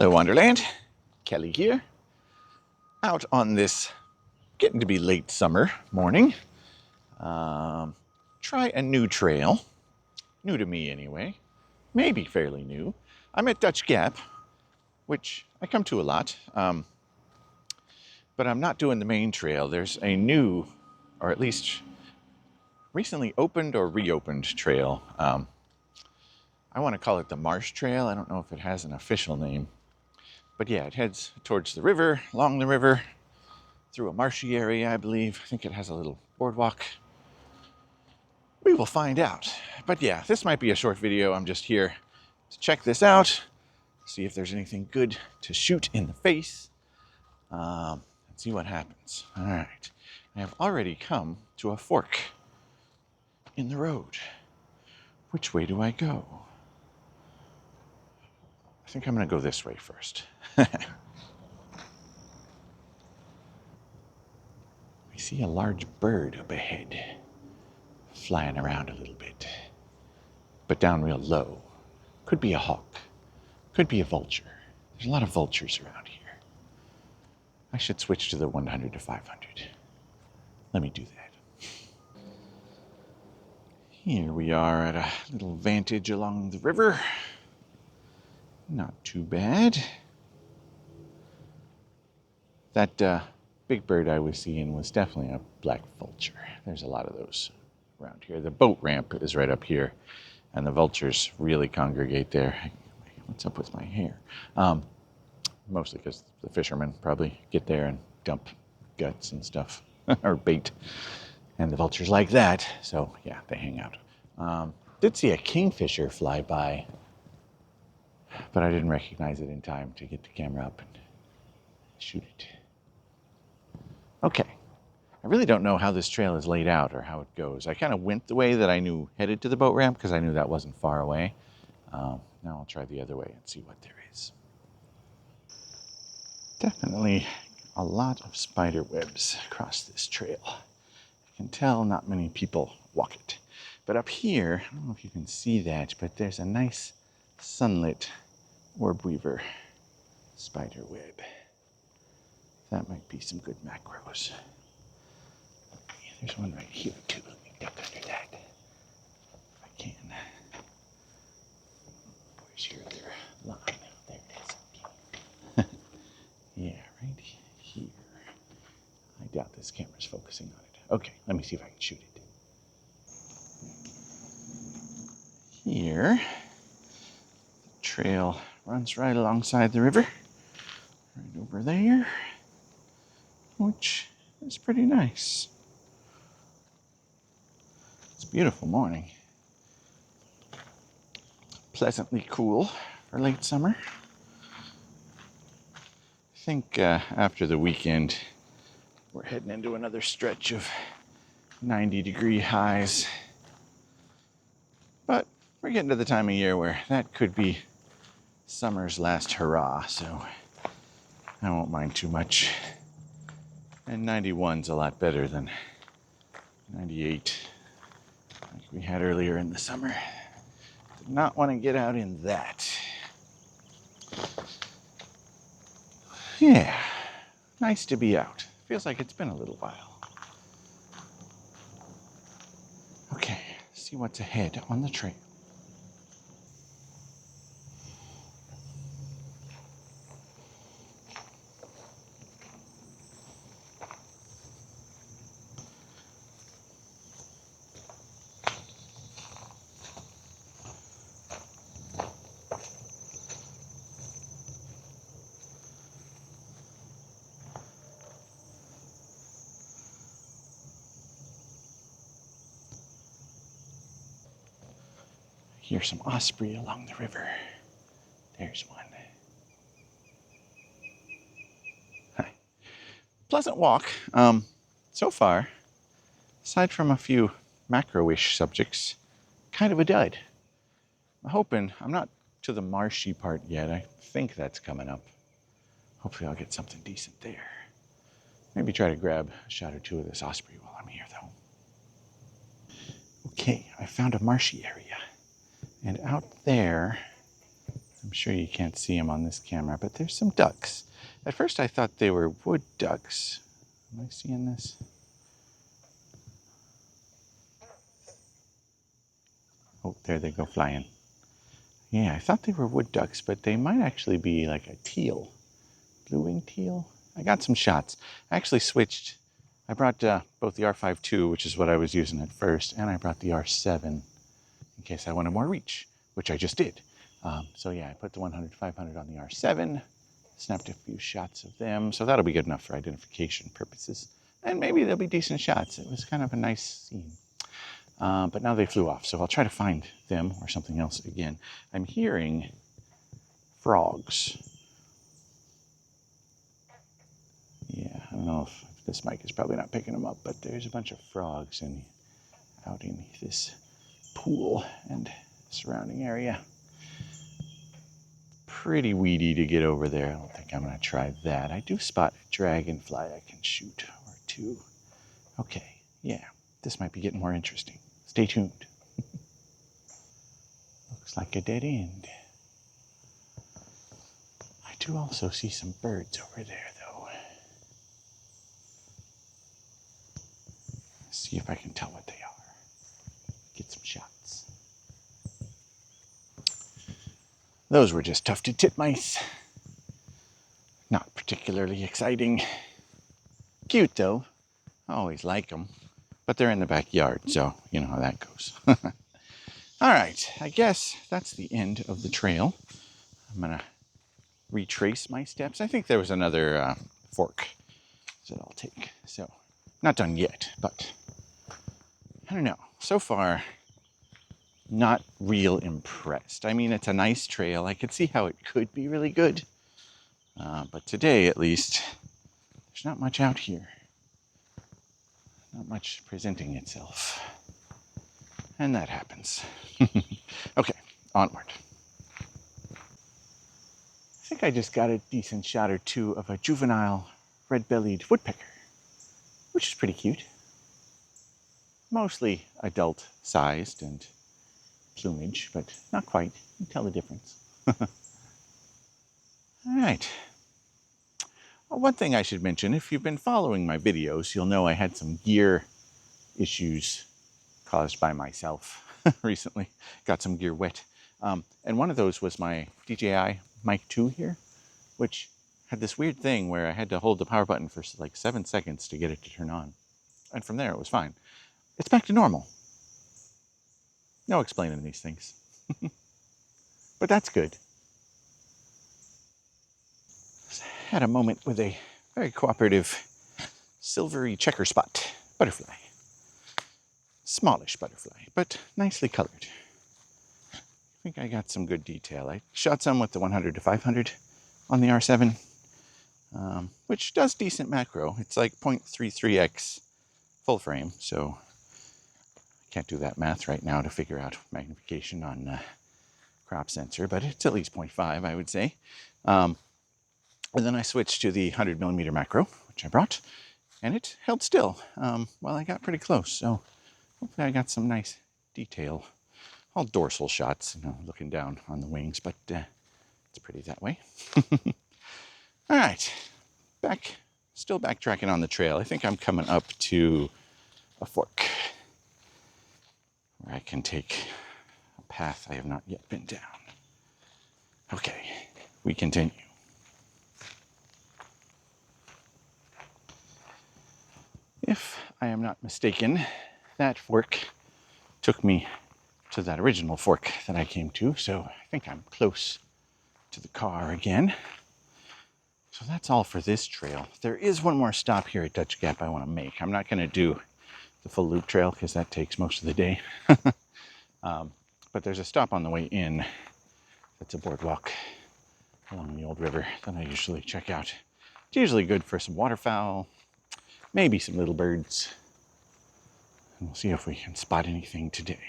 Hello Wonderland, Kelly here, out on this getting to be late summer morning. Try a new trail, new to me anyway, maybe fairly new. I'm at Dutch Gap, which I come to a lot, but I'm not doing the main trail. There's a new, or at least recently opened or reopened trail. I want to call it the Marsh Trail. I don't know if it has an official name. But yeah, it heads towards the river, along the river, through a marshy area, I believe. I think it has a little boardwalk. We will find out. But yeah, this might be a short video. I'm just here to check this out, see if there's anything good to shoot in the face, and see what happens. All right. I have already come to a fork in the road. Which way do I go? I think I'm going to go this way first. I see a large bird up ahead, flying around a little bit, but down real low. Could be a hawk, could be a vulture. There's a lot of vultures around here. I should switch to the 100 to 500. Let me do that. Here we are at a little vantage along the river. Not too bad. That big bird I was seeing was definitely a black vulture. There's a lot of those around here. The boat ramp is right up here, and the vultures really congregate there. What's up with my hair? Mostly because the fishermen probably get there and dump guts and stuff, or bait, and the vultures like that, so yeah, they hang out. Did see a kingfisher fly by, but I didn't recognize it in time to get the camera up and shoot it. Okay, I really don't know how this trail is laid out or how it goes. I kind of went the way that I knew headed to the boat ramp because I knew that wasn't far away. Now I'll try the other way and see what there is. Definitely a lot of spider webs across this trail. I can tell not many people walk it. But up here, I don't know if you can see that, but there's a nice sunlit orb weaver spider web. That might be some good macros. There's one right here too. Let me duck under that if I can. Where's your other line? There it is. Yeah, right here. I doubt this camera's focusing on it. Okay, let me see if I can shoot it. Here, the trail runs right alongside the river. Right over there. Which is pretty nice. It's a beautiful morning. Pleasantly cool for late summer. I think after the weekend, we're heading into another stretch of 90-degree highs. But we're getting to the time of year where that could be summer's last hurrah, so I won't mind too much. And 91's a lot better than 98 like we had earlier in the summer. Did not want to get out in that. Yeah, nice to be out. Feels like it's been a little while. Okay, see what's ahead on the trail. Here's some osprey along the river. There's one. Hi. Pleasant walk. So far, aside from a few macro-ish subjects, kind of a dud. I'm not to the marshy part yet. I think that's coming up. Hopefully I'll get something decent there. Maybe try to grab a shot or two of this osprey while I'm here though. Okay, I found a marshy area. And out there, I'm sure you can't see them on this camera, but there's some ducks. At first I thought they were wood ducks. Am I seeing this? Oh, there they go flying. Yeah, I thought they were wood ducks, but they might actually be like a teal. Blue-winged teal? I got some shots. I actually switched. I brought both the R5 II, which is what I was using at first, and I brought the R7 in case I wanted more reach, which I just did. So yeah, I put the 100-500 on the R7, snapped a few shots of them, so that'll be good enough for identification purposes. And maybe they'll be decent shots. It was kind of a nice scene. But now they flew off, so I'll try to find them or something else again. I'm hearing frogs. Yeah, I don't know if this mic is probably not picking them up, but there's a bunch of frogs out in this pool and surrounding area. Pretty weedy to get over there. I don't think I'm going to try that. I do spot a dragonfly I can shoot or two. Okay, yeah, this might be getting more interesting. Stay tuned. Looks like a dead end. I do also see some birds over there, though. Let's see if I can tell what they are. Get some shots. Those were just tufted titmice. Not particularly exciting. Cute, though. I always like them. But they're in the backyard, so you know how that goes. All right, I guess that's the end of the trail. I'm going to retrace my steps. I think there was another fork that I'll take. So, not done yet, but I don't know. So far, not real impressed. I mean, it's a nice trail. I could see how it could be really good. But today, at least, there's not much out here. Not much presenting itself. And that happens. Okay, onward. I think I just got a decent shot or two of a juvenile red-bellied woodpecker, which is pretty cute. Mostly adult-sized and plumage, but not quite. You can tell the difference. All right. One thing I should mention, if you've been following my videos, you'll know I had some gear issues caused by myself recently. Got some gear wet. And one of those was my DJI Mic 2 here, which had this weird thing where I had to hold the power button for like 7 seconds to get it to turn on. And from there, it was fine. It's back to normal. No explaining these things. But that's good. Had a moment with a very cooperative silvery checker spot butterfly. Smallish butterfly, but nicely colored. I think I got some good detail. I shot some with the 100-500 on the R7, which does decent macro. It's like 0.33x full frame, so I can't do that math right now to figure out magnification on crop sensor, but it's at least 0.5, I would say. And then I switched to the 100mm macro, which I brought, and it held still while I got pretty close. So hopefully I got some nice detail. All dorsal shots, you know, looking down on the wings, but it's pretty that way. All right, still backtracking on the trail. I think I'm coming up to a fork where I can take a path I have not yet been down. Okay, we continue. If I am not mistaken, that fork took me to that original fork that I came to, so I think I'm close to the car again. So that's all for this trail. There is one more stop here at Dutch Gap I want to make. I'm not going to do the full loop trail because that takes most of the day. But there's a stop on the way in that's a boardwalk along the old river that I usually check out. It's usually good for some waterfowl, maybe some little birds. And we'll see if we can spot anything today.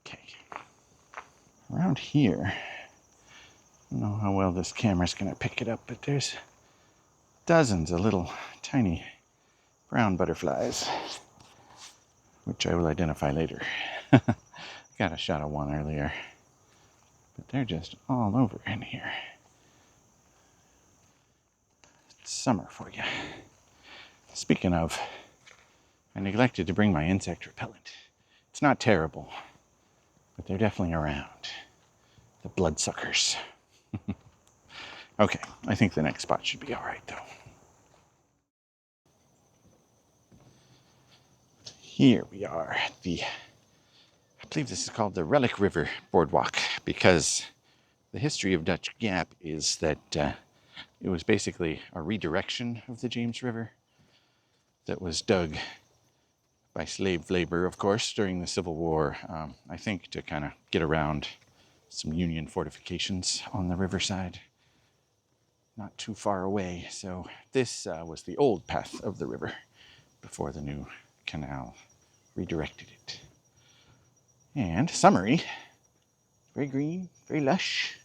Okay. Around here, I don't know how well this camera's going to pick it up, but there's dozens of little tiny brown butterflies, which I will identify later. Got a shot of one earlier. but they're just all over in here. It's summer for you. Speaking of, I neglected to bring my insect repellent. It's not terrible, but they're definitely around. The bloodsuckers. Okay, I think the next spot should be all right, though. Here we are at I believe this is called the Relic River Boardwalk, because the history of Dutch Gap is that it was basically a redirection of the James River that was dug by slave labor, of course, during the Civil War, I think to kind of get around some Union fortifications on the riverside, not too far away. So this was the old path of the river before the new canal redirected it. And summery, very green, very lush,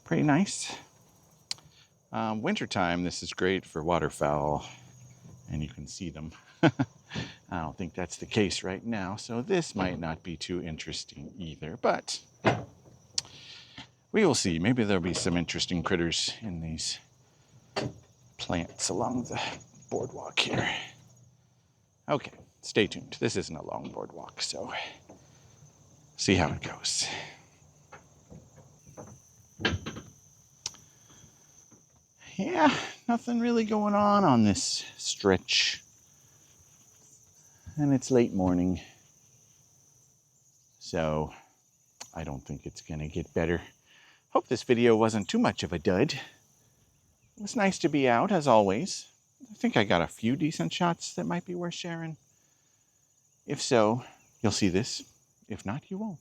pretty nice. Wintertime, this is great for waterfowl, and you can see them. I don't think that's the case right now, so this might not be too interesting either, but we will see. Maybe there'll be some interesting critters in these plants along the boardwalk here. Okay, stay tuned. This isn't a long boardwalk, so see how it goes. Yeah, nothing really going on this stretch. And it's late morning, so I don't think it's gonna get better. Hope this video wasn't too much of a dud. It was nice to be out, as always. I think I got a few decent shots that might be worth sharing. If so, you'll see this. If not, you won't.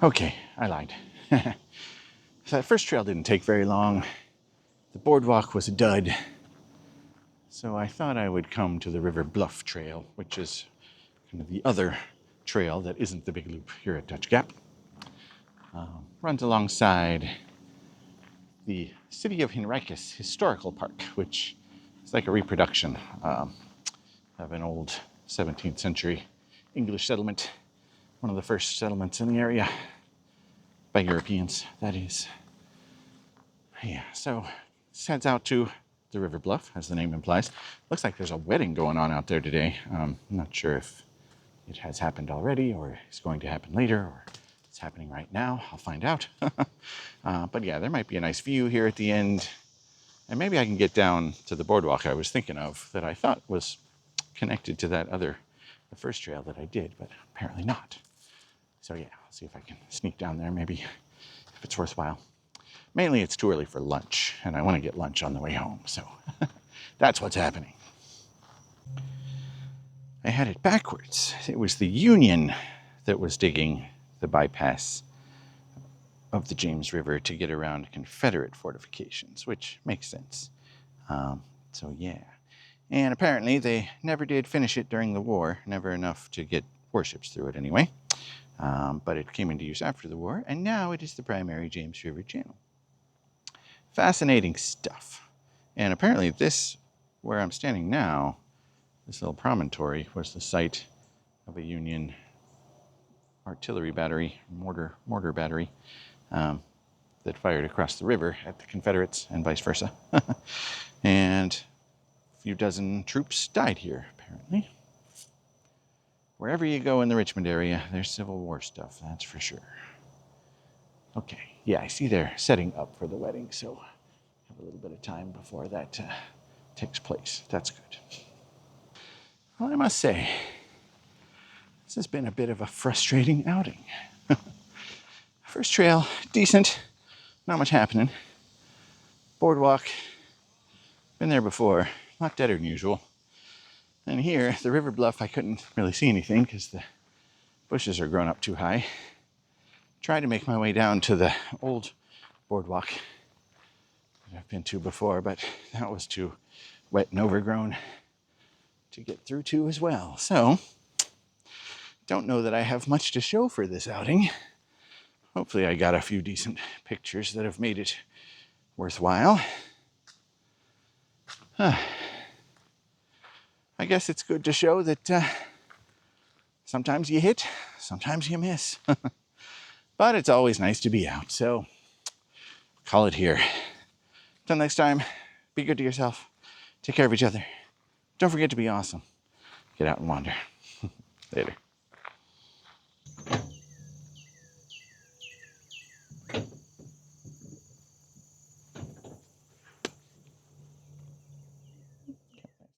Okay, I lied. So that first trail didn't take very long. The boardwalk was a dud. So I thought I would come to the River Bluff Trail, which is kind of the other trail that isn't the big loop here at Dutch Gap. Runs alongside the City of Henricus Historical Park, which is like a reproduction of an old 17th century English settlement, one of the first settlements in the area, by Europeans, that is. Yeah, so this heads out to the River Bluff, as the name implies. Looks like there's a wedding going on out there today. I'm not sure if it has happened already or is going to happen later or it's happening right now. I'll find out. But yeah, there might be a nice view here at the end. And maybe I can get down to the boardwalk I was thinking of that I thought was connected to the first trail that I did, but apparently not. So yeah, I'll see if I can sneak down there, maybe if it's worthwhile. Mainly it's too early for lunch, and I want to get lunch on the way home, so that's what's happening. I had it backwards. It was the Union that was digging the bypass of the James River to get around Confederate fortifications, which makes sense. So yeah. And apparently they never did finish it during the war, never enough to get warships through it anyway. But it came into use after the war, and now it is the primary James River channel. Fascinating stuff. And apparently this, where I'm standing now, this little promontory was the site of a Union artillery battery, mortar battery, that fired across the river at the Confederates and vice versa. And a few dozen troops died here, apparently. Wherever you go in the Richmond area, there's Civil War stuff, that's for sure. Okay, yeah, I see they're setting up for the wedding, so I have a little bit of time before that takes place. That's good. Well, I must say, this has been a bit of a frustrating outing. First trail, decent, not much happening. Boardwalk, been there before, a lot deader than usual. And here, the river bluff, I couldn't really see anything because the bushes are grown up too high. Tried to make my way down to the old boardwalk that I've been to before, but that was too wet and overgrown to get through to as well. So, don't know that I have much to show for this outing. Hopefully I got a few decent pictures that have made it worthwhile. I guess it's good to show that Sometimes you hit, sometimes you miss. But it's always nice to be out, so call it here. Till next time, be good to yourself. Take care of each other. Don't forget to be awesome. Get out and wander. Later.